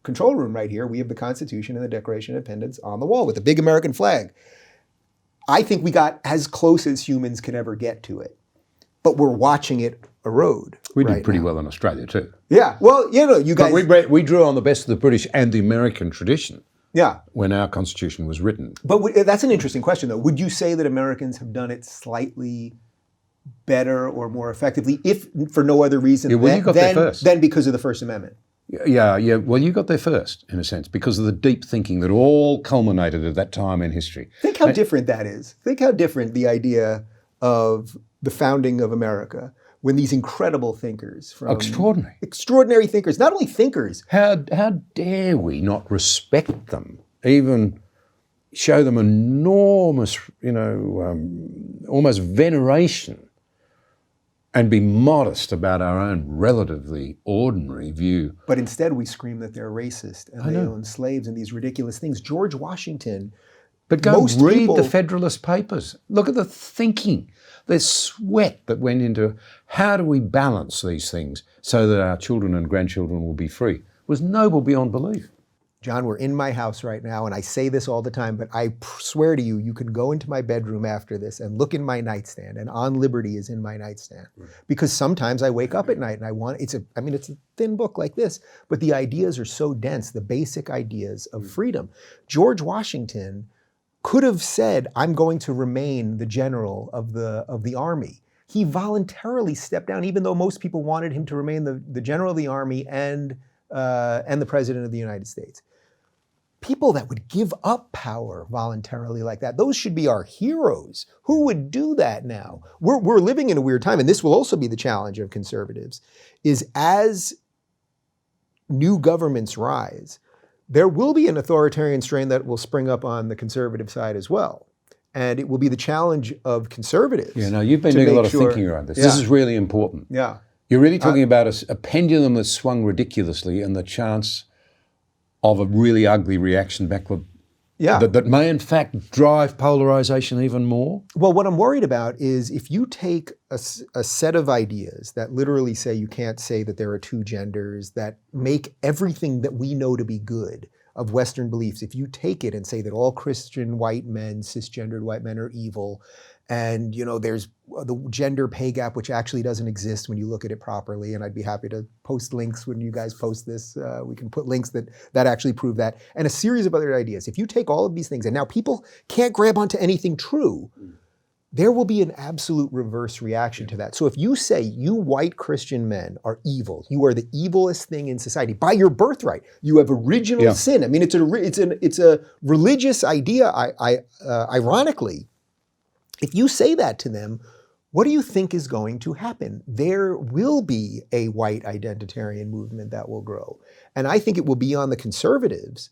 control room right here, we have the Constitution and the Declaration of Independence on the wall with the big American flag. I think we got as close as humans can ever get to it. But we're watching it erode. We did pretty well in Australia too. Yeah, well, you guys... But we drew on the best of the British and the American tradition. Yeah. When our Constitution was written. But that's an interesting question, though. Would you say that Americans have done it slightly better or more effectively, if for no other reason than because of the First Amendment? Yeah. Well, you got there first, in a sense, because of the deep thinking that all culminated at that time in history. Think how different that is. Think how different the idea of the founding of America, when these incredible thinkers from... Extraordinary thinkers, not only thinkers. How dare we not respect them, even show them enormous, almost veneration, and be modest about our own relatively ordinary view. But instead we scream that they're racist and they own slaves and these ridiculous things. George Washington... But go read the Federalist Papers. Look at the thinking, the sweat that went into how do we balance these things so that our children and grandchildren will be free. It was noble beyond belief. John, we're in my house right now, and I say this all the time, but I swear to you, you can go into my bedroom after this and look in my nightstand, and On Liberty is in my nightstand. Because sometimes I wake up at night and it's a thin book like this, but the ideas are so dense, the basic ideas of freedom. George Washington could have said, I'm going to remain the general of the army. He voluntarily stepped down, even though most people wanted him to remain the general of the army and the president of the United States. people that would give up power voluntarily like that. Those should be our heroes. Who would do that now? We're living in a weird time, and this will also be the challenge of conservatives, is as new governments rise, there will be an authoritarian strain that will spring up on the conservative side as well. And it will be the challenge of conservatives. Yeah, no, you've been doing a lot of thinking around this. Yeah. This is really important. Yeah. You're really talking about a pendulum that's swung ridiculously and the chance of a really ugly reaction backward. Yeah. That may in fact drive polarization even more. Well, what I'm worried about is if you take a set of ideas that literally say you can't say that there are two genders, that make everything that we know to be good of Western beliefs, if you take it and say that all Christian white men, cisgendered white men are evil, and there's the gender pay gap, which actually doesn't exist when you look at it properly, and I'd be happy to post links when you guys post this. We can put links that actually prove that, and a series of other ideas. If you take all of these things, and now people can't grab onto anything true, there will be an absolute reverse reaction to that. So if you say you white Christian men are evil, you are the evilest thing in society by your birthright, you have original sin. I mean, it's a religious idea. Ironically, if you say that to them, what do you think is going to happen? There will be a white identitarian movement that will grow. And I think it will be on the conservatives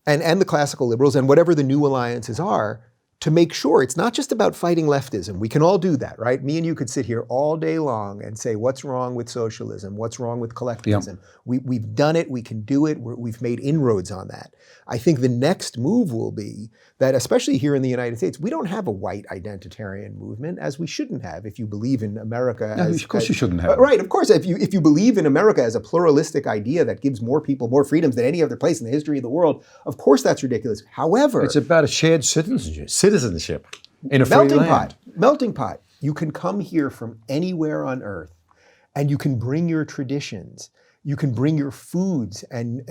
and the classical liberals and whatever the new alliances are to make sure it's not just about fighting leftism. We can all do that, right? Me and you could sit here all day long and say, what's wrong with socialism? What's wrong with collectivism? Yep. We've done it, we can do it, we've made inroads on that. I think the next move will be that, especially here in the United States, we don't have a white identitarian movement, as we shouldn't have if you believe in America. No, of course you shouldn't have. Right, of course. If you believe in America as a pluralistic idea that gives more people more freedoms than any other place in the history of the world, of course that's ridiculous. However, it's about a shared citizenship in a free land. Melting pot. You can come here from anywhere on earth and you can bring your traditions. You can bring your foods and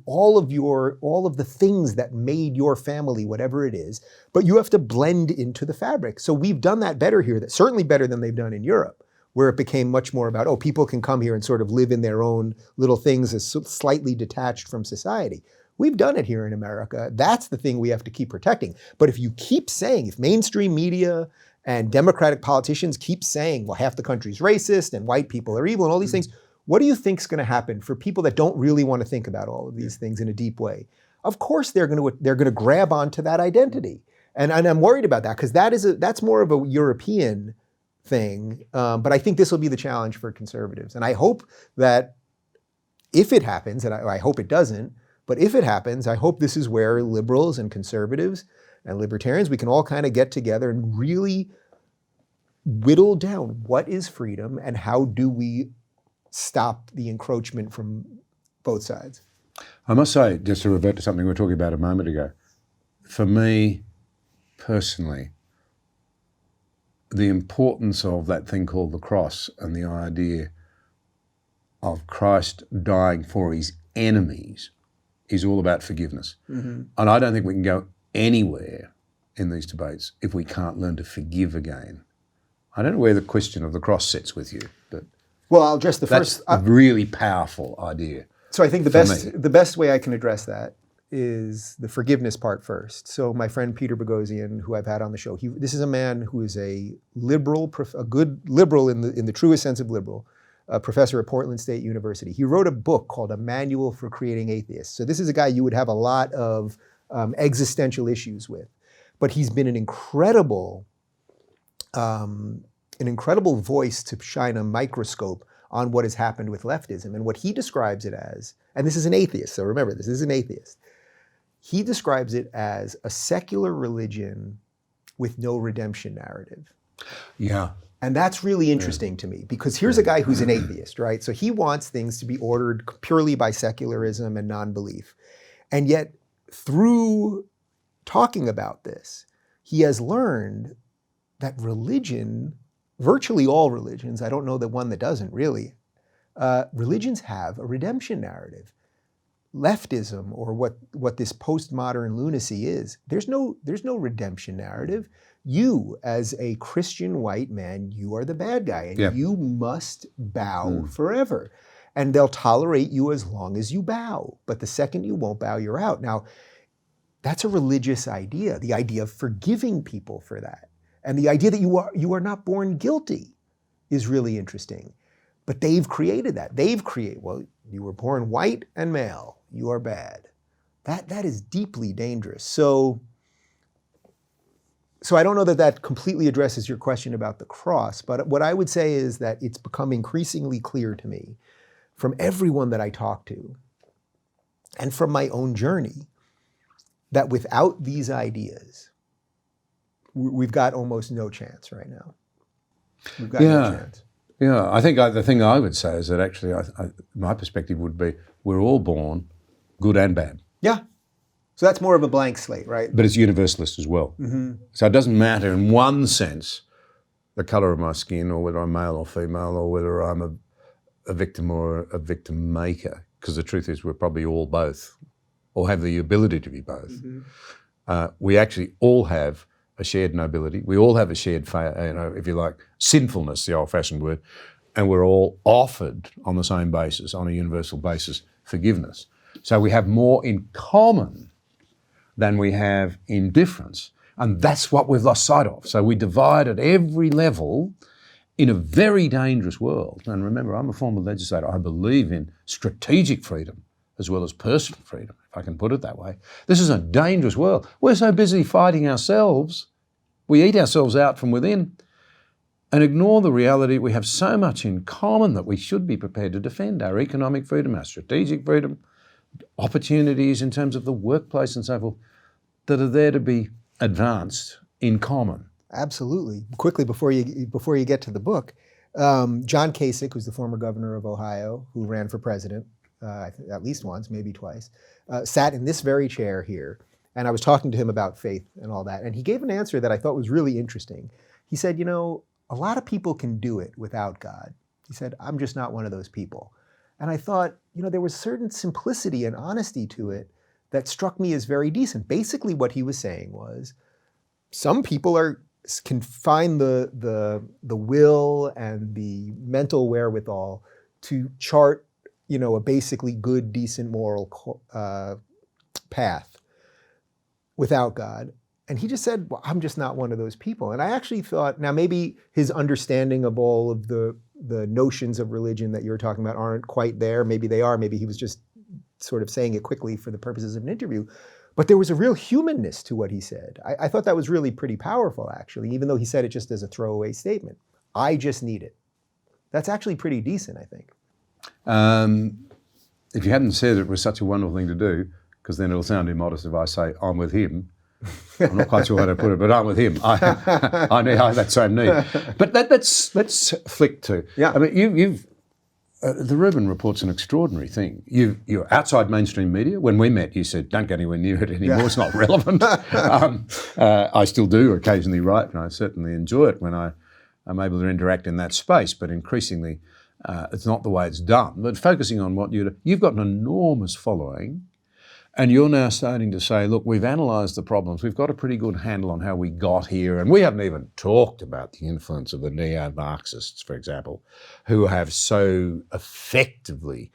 all of the things that made your family whatever it is, but you have to blend into the fabric. So we've done that better here, that certainly better than they've done in Europe, where it became much more about, people can come here and sort of live in their own little things as slightly detached from society. We've done it here in America. That's the thing we have to keep protecting. But if you keep saying, if mainstream media and Democratic politicians keep saying, well, half the country's racist and white people are evil and all these things, what do you think is going to happen for people that don't really want to think about all of these things in a deep way? Of course, they're going to grab onto that identity, and I'm worried about that because that's more of a European thing. But I think this will be the challenge for conservatives, and I hope that if it happens, and I hope it doesn't, but if it happens, I hope this is where liberals and conservatives and libertarians, we can all kind of get together and really whittle down what is freedom and how do we stop the encroachment from both sides. I must say, just to revert to something we were talking about a moment ago, for me personally, the importance of that thing called the cross and the idea of Christ dying for his enemies is all about forgiveness. Mm-hmm. And I don't think we can go anywhere in these debates if we can't learn to forgive again. I don't know where the question of the cross sits with you, but well, I'll address the first. That's a really powerful idea. So I think the best way I can address that is the forgiveness part first. So my friend Peter Boghossian, who I've had on the show, this is a man who is a liberal, a good liberal in the truest sense of liberal, a professor at Portland State University. He wrote a book called A Manual for Creating Atheists. So this is a guy you would have a lot of existential issues with, but he's been an incredible voice to shine a microscope on what has happened with leftism and what he describes it as, and this is an atheist, so remember, this is an atheist. He describes it as a secular religion with no redemption narrative. Yeah. And that's really interesting to me because here's a guy who's an atheist, right? So he wants things to be ordered purely by secularism and non-belief. And yet, through talking about this, he has learned that religion, virtually all religions, I don't know the one that doesn't really, religions have a redemption narrative. Leftism, or what this postmodern lunacy is, there's no redemption narrative. You, as a Christian white man, you are the bad guy, and you must bow forever. and they'll tolerate you as long as you bow. But the second you won't bow, you're out. Now, that's a religious idea, the idea of forgiving people for that. And the idea that you are not born guilty is really interesting. But they've created that. Well, you were born white and male. You are bad. That is deeply dangerous. So I don't know that completely addresses your question about the cross, but what I would say is that it's become increasingly clear to me from everyone that I talk to and from my own journey that without these ideas, we've got almost no chance right now. We've got no chance. Yeah, I think the thing I would say is that actually my perspective would be we're all born good and bad. Yeah. So that's more of a blank slate, right? But it's universalist as well. Mm-hmm. So it doesn't matter in one sense the colour of my skin or whether I'm male or female or whether I'm a victim or a victim maker, because the truth is we're probably all both or have the ability to be both. Mm-hmm. We actually all have a shared nobility. We all have a shared, if you like, sinfulness, the old-fashioned word, and we're all offered on the same basis, on a universal basis, forgiveness. So we have more in common than we have in difference, and that's what we've lost sight of. So we divide at every level in a very dangerous world. And remember, I'm a former legislator. I believe in strategic freedom as well as personal freedom, if I can put it that way. This is a dangerous world. We're so busy fighting ourselves, we eat ourselves out from within and ignore the reality we have so much in common that we should be prepared to defend our economic freedom, our strategic freedom, opportunities in terms of the workplace and so forth that are there to be advanced in common. Absolutely. Quickly, before you get to the book, John Kasich, who's the former governor of Ohio, who ran for president at least once, maybe twice, sat in this very chair here. And I was talking to him about faith and all that. And he gave an answer that I thought was really interesting. He said, a lot of people can do it without God. He said, I'm just not one of those people. And I thought, there was certain simplicity and honesty to it that struck me as very decent. Basically, what he was saying was, some people can find the will and the mental wherewithal to chart, a basically good, decent, moral path without God. And he just said, well, I'm just not one of those people. And I actually thought, now maybe his understanding of all of the notions of religion that you're talking about aren't quite there. Maybe they are. Maybe he was just sort of saying it quickly for the purposes of an interview. But there was a real humanness to what he said. I thought that was really pretty powerful, actually, even though he said it just as a throwaway statement. I just need it. That's actually pretty decent, I think. If you hadn't said it was such a wonderful thing to do, because then it'll sound immodest if I say I'm with him. I'm not quite sure how to put it, but I'm with him. I have that same need. But let's flick to. Yeah. I mean, you've the Rubin report's an extraordinary thing. You're outside mainstream media. When we met, you said, don't go anywhere near it anymore. Yeah. It's not relevant. I still do occasionally write, and I certainly enjoy it when I'm able to interact in that space. But increasingly, it's not the way it's done. But focusing on what you've got an enormous following. And you're now starting to say, look, we've analysed the problems. We've got a pretty good handle on how we got here. And we haven't even talked about the influence of the neo-Marxists, for example, who have so effectively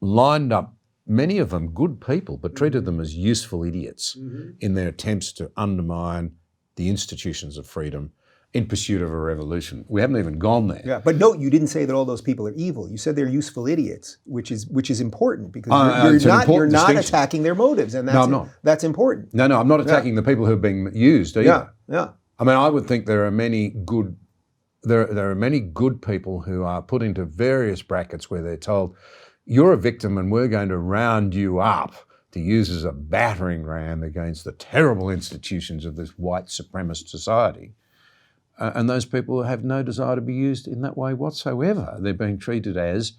lined up, many of them good people, but treated them as useful idiots in their attempts to undermine the institutions of freedom in pursuit of a revolution. We haven't even gone there. Yeah, but no, you didn't say that all those people are evil. You said they're useful idiots, which is important because you're not attacking their motives, and that's important. No, I'm not attacking the people who are being used either. Yeah. I mean, I would think there are many good people who are put into various brackets where they're told, you're a victim and we're going to round you up to use as a battering ram against the terrible institutions of this white supremacist society. And those people have no desire to be used in that way whatsoever. They're being treated as,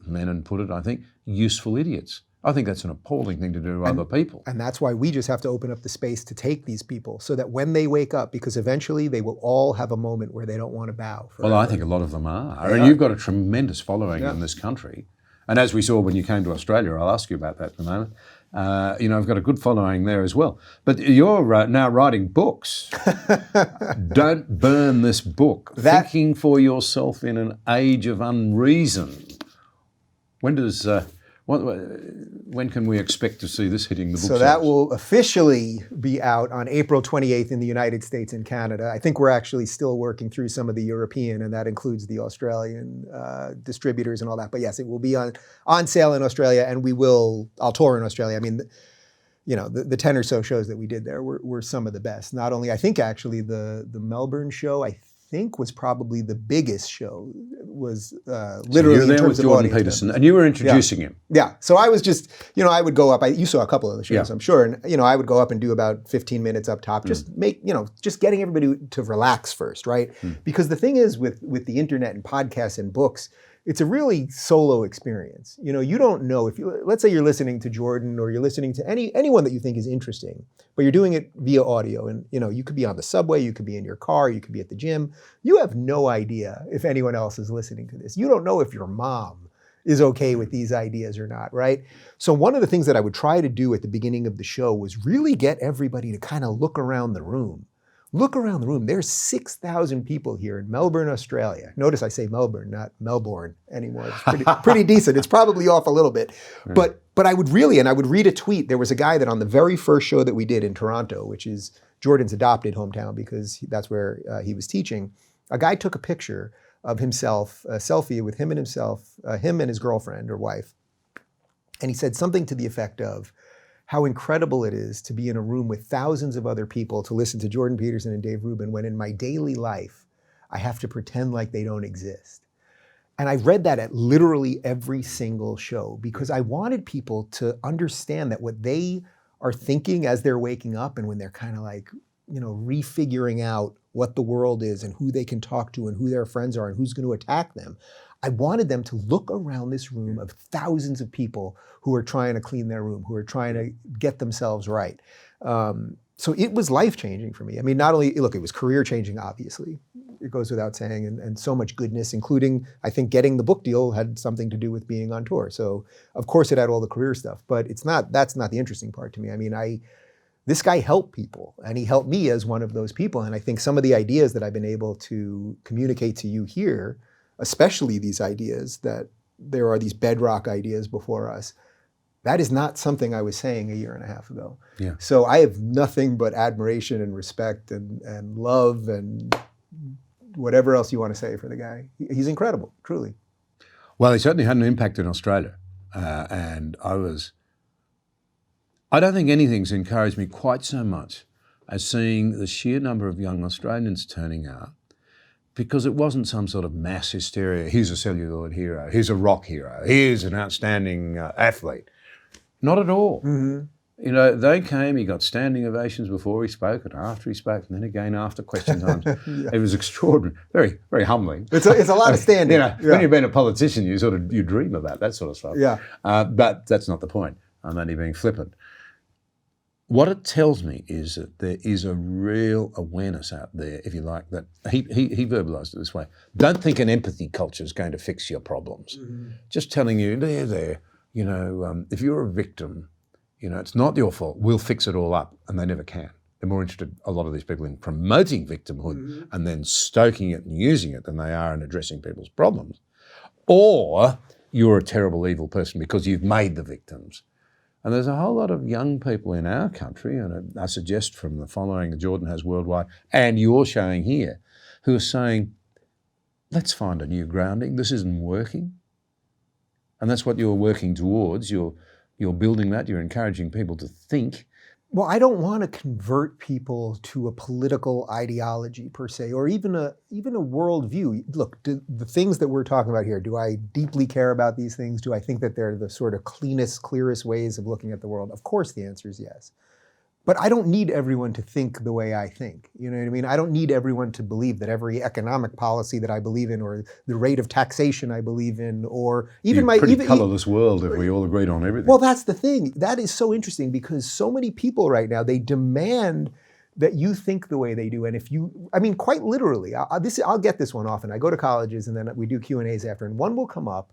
Lenin put it, I think, useful idiots. I think that's an appalling thing to do to other people. And that's why we just have to open up the space to take these people so that when they wake up, because eventually they will all have a moment where they don't want to bow. Forever. Well, I think a lot of them are. And you've got a tremendous following in this country. And as we saw when you came to Australia, I'll ask you about that in a moment. I've got a good following there as well. But you're now writing books. Don't burn this book. Thinking for yourself in an age of unreason. When does when can we expect to see this hitting the bookshelves? So that will officially be out on April 28th in the United States and Canada. I think we're actually still working through some of the European, and that includes the Australian distributors and all that. But yes, it will be on sale in Australia, and I'll tour in Australia. I mean, the 10 or so shows that we did there were some of the best. Not only, I think actually the Melbourne show, I think was probably the biggest show, was literally in terms of Jordan audience Peterson, members. and you were introducing him. Yeah, so I was just, I would go up, you saw a couple of the shows, Yeah. I'm sure, and I would go up and do about 15 minutes up top, just just getting everybody to relax first, right? Because the thing is with the internet and podcasts and books, it's a really solo experience. You don't know let's say you're listening to Jordan or you're listening to anyone that you think is interesting, but you're doing it via audio, and you could be on the subway, you could be in your car, you could be at the gym. You have no idea if anyone else is listening to this. You don't know if your mom is okay with these ideas or not, right? So one of the things that I would try to do at the beginning of the show was really get everybody to kind of look around the room. Look around the room. There's 6,000 people here in Melbourne, Australia. Notice I say Melbourne, not Melbourne anymore. It's pretty decent. It's probably off a little bit. But I would read a tweet. There was a guy that on the very first show that we did in Toronto, which is Jordan's adopted hometown because that's where he was teaching, a guy took a picture of himself, a selfie with him and his girlfriend or wife. And he said something to the effect of, how incredible it is to be in a room with thousands of other people to listen to Jordan Peterson and Dave Rubin when in my daily life, I have to pretend like they don't exist. And I read that at literally every single show because I wanted people to understand that what they are thinking as they're waking up and when they're kind of like, refiguring out what the world is and who they can talk to and who their friends are and who's going to attack them. I wanted them to look around this room of thousands of people who are trying to clean their room, who are trying to get themselves right. So it was life-changing for me. I mean, not only, look, it was career-changing, obviously. It goes without saying, and so much goodness, including, I think, getting the book deal had something to do with being on tour. So, of course, it had all the career stuff, but that's not the interesting part to me. I mean, this guy helped people, and he helped me as one of those people. And I think some of the ideas that I've been able to communicate to you here, especially these ideas that there are these bedrock ideas before us, that is not something I was saying a year and a half ago. Yeah. So I have nothing but admiration and respect and love and whatever else you want to say for the guy. He's incredible, truly. Well, he certainly had an impact in Australia. And I don't think anything's encouraged me quite so much as seeing the sheer number of young Australians turning out, because it wasn't some sort of mass hysteria. Here's a celluloid hero. Here's a rock hero. Here's an outstanding athlete. Not at all. Mm-hmm. They came, he got standing ovations before he spoke and after he spoke, and then again after question times. Yeah. It was extraordinary, very, very humbling. It's a lot of standing. When you've been a politician, you dream about that sort of stuff. Yeah. But that's not the point. I'm only being flippant. What it tells me is that there is a real awareness out there, if you like, that he verbalized it this way. Don't think an empathy culture is going to fix your problems. Mm-hmm. Just telling you, there, if you're a victim, it's not your fault. We'll fix it all up. And they never can. They're more interested, a lot of these people, in promoting victimhood mm-hmm. and then stoking it and using it than they are in addressing people's problems. Or you're a terrible, evil person because you've made the victims. And there's a whole lot of young people in our country, and I suggest from the following that Jordan has worldwide, and you're showing here, who are saying, let's find a new grounding. This isn't working. And that's what you're working towards. You're building that. You're encouraging people to think. Well, I don't want to convert people to a political ideology per se, or even a worldview. Look, the things that we're talking about here, do I deeply care about these things? Do I think that they're the sort of cleanest, clearest ways of looking at the world? Of course the answer is yes. But I don't need everyone to think the way I think. You know what I mean? I don't need everyone to believe that every economic policy that I believe in, or the rate of taxation I believe in, or even my pretty colourless world if we all agreed on everything. Well, that's the thing. That is so interesting because so many people right now, they demand that you think the way they do. And quite literally, I'll get this one often. I go to colleges and then we do Q&As after, and one will come up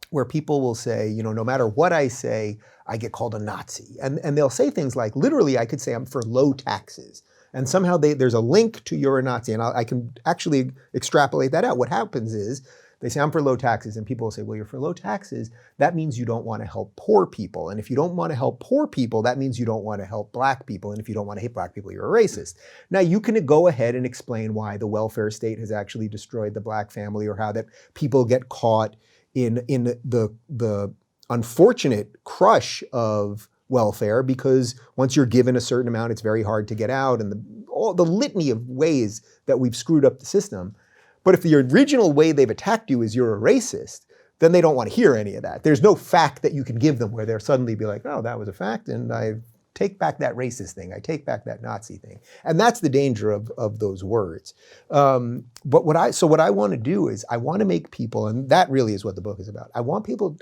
where people will say, no matter what I say, I get called a Nazi. And they'll say things like, literally, I could say I'm for low taxes. And somehow there's a link to you're a Nazi. And I can actually extrapolate that out. What happens is They say, I'm for low taxes. And people will say, well, you're for low taxes. That means you don't want to help poor people. And if you don't want to help poor people, that means you don't want to help black people. And if you don't want to hate black people, you're a racist. Now, you can go ahead and explain why the welfare state has actually destroyed the black family, or how that people get caught in the unfortunate crush of welfare, because once you're given a certain amount, it's very hard to get out, and all the litany of ways that we've screwed up the system. But if the original way they've attacked you is you're a racist, then they don't want to hear any of that. There's no fact that you can give them where they'll suddenly be like, oh, that was a fact, and I take back that racist thing, I take back that Nazi thing. And that's the danger of those words. But what I want to do is I want to make people, and that really is what the book is about, I want people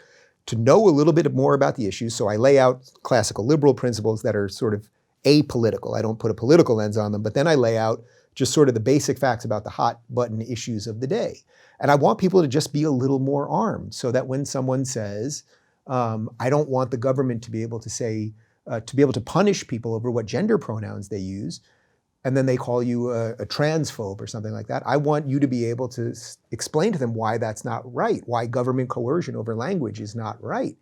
to know a little bit more about the issues. So I lay out classical liberal principles that are sort of apolitical. I don't put a political lens on them, but then I lay out just sort of the basic facts about the hot button issues of the day. And I want people to just be a little more armed, so that when someone says, I don't want the government to be able to say, to be able to punish people over what gender pronouns they use, and then they call you a transphobe or something like that, I want you to be able to explain to them why that's not right, why government coercion over language is not right.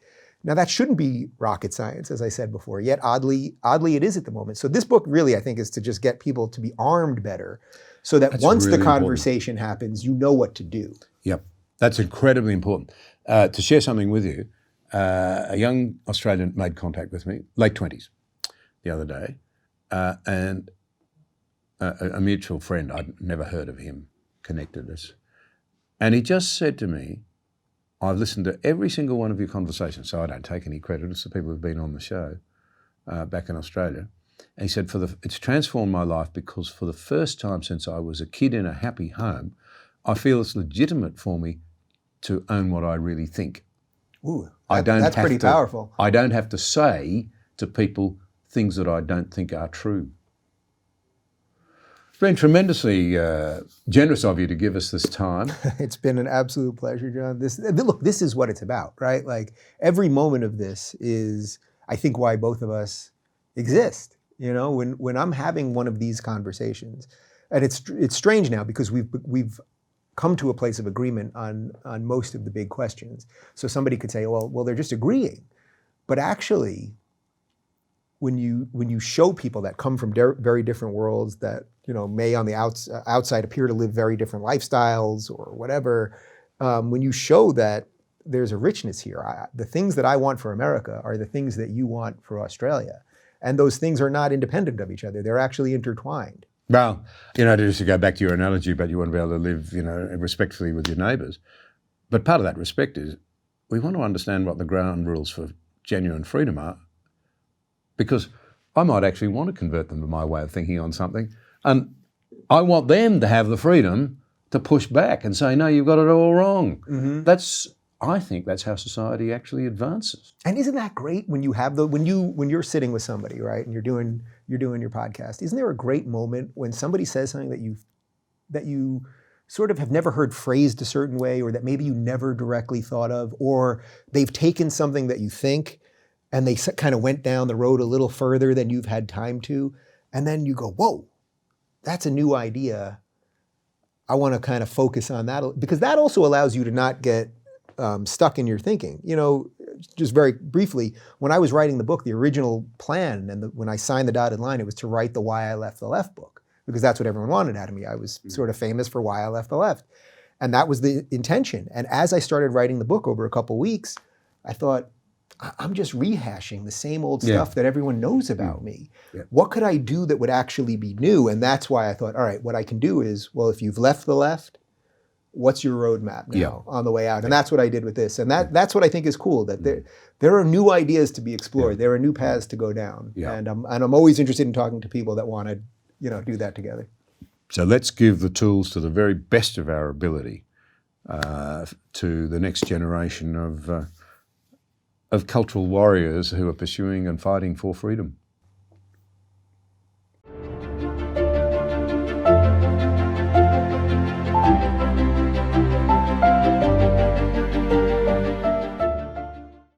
Now, that shouldn't be rocket science, as I said before, yet oddly it is at the moment. So this book really, I think, is to just get people to be armed better, so that once really the conversation happens, you know what to do. Yep, that's incredibly important. To share something with you, a young Australian made contact with me, late 20s, the other day, and a mutual friend, I'd never heard of him, connected us. And he just said to me, I've listened to every single one of your conversations, so I don't take any credit. It's the people who've been on the show back in Australia. And he said, it's transformed my life, because for the first time since I was a kid in a happy home, I feel it's legitimate for me to own what I really think. Ooh, that's pretty powerful. I don't have to say to people things that I don't think are true. It's been tremendously generous of you to give us this time. It's been an absolute pleasure, John. Look, this is what it's about, right? Like, every moment of this is, I think, why both of us exist. You know, when I'm having one of these conversations, and it's strange now because we've come to a place of agreement on most of the big questions. So somebody could say, well, they're just agreeing, but actually, when you show people that come from very different worlds, that may on the outside appear to live very different lifestyles or whatever, when you show that there's a richness here, the things that I want for America are the things that you want for Australia. And those things are not independent of each other. They're actually intertwined. Well, just to go back to your analogy, but you want to be able to live, respectfully with your neighbours. But part of that respect is we want to understand what the ground rules for genuine freedom are, because I might actually want to convert them to my way of thinking on something. And I want them to have the freedom to push back and say, no, you've got it all wrong. Mm-hmm. I think that's how society actually advances. And isn't that great when you have when you're sitting with somebody, right, and you're doing your podcast? Isn't there a great moment when somebody says something that you sort of have never heard phrased a certain way, or that maybe you never directly thought of, or they've taken something that you think and they kind of went down the road a little further than you've had time to, and then you go, whoa, that's a new idea. I want to kind of focus on that, because that also allows you to not get stuck in your thinking. Just very briefly, when I was writing the book, the original plan, and when I signed the dotted line, it was to write the Why I Left the Left book, because that's what everyone wanted out of me. I was sort of famous for Why I Left the Left. And that was the intention. And as I started writing the book over a couple weeks, I thought, I'm just rehashing the same old stuff that everyone knows about me. Yeah. What could I do that would actually be new? And that's why I thought, all right, what I can do is, well, if you've left the left, what's your roadmap now on the way out? And that's what I did with this. And that's what I think is cool, that there are new ideas to be explored. Yeah. There are new paths to go down. Yeah. And I'm always interested in talking to people that want to, do that together. So let's give the tools to the very best of our ability to the next generation of cultural warriors who are pursuing and fighting for freedom.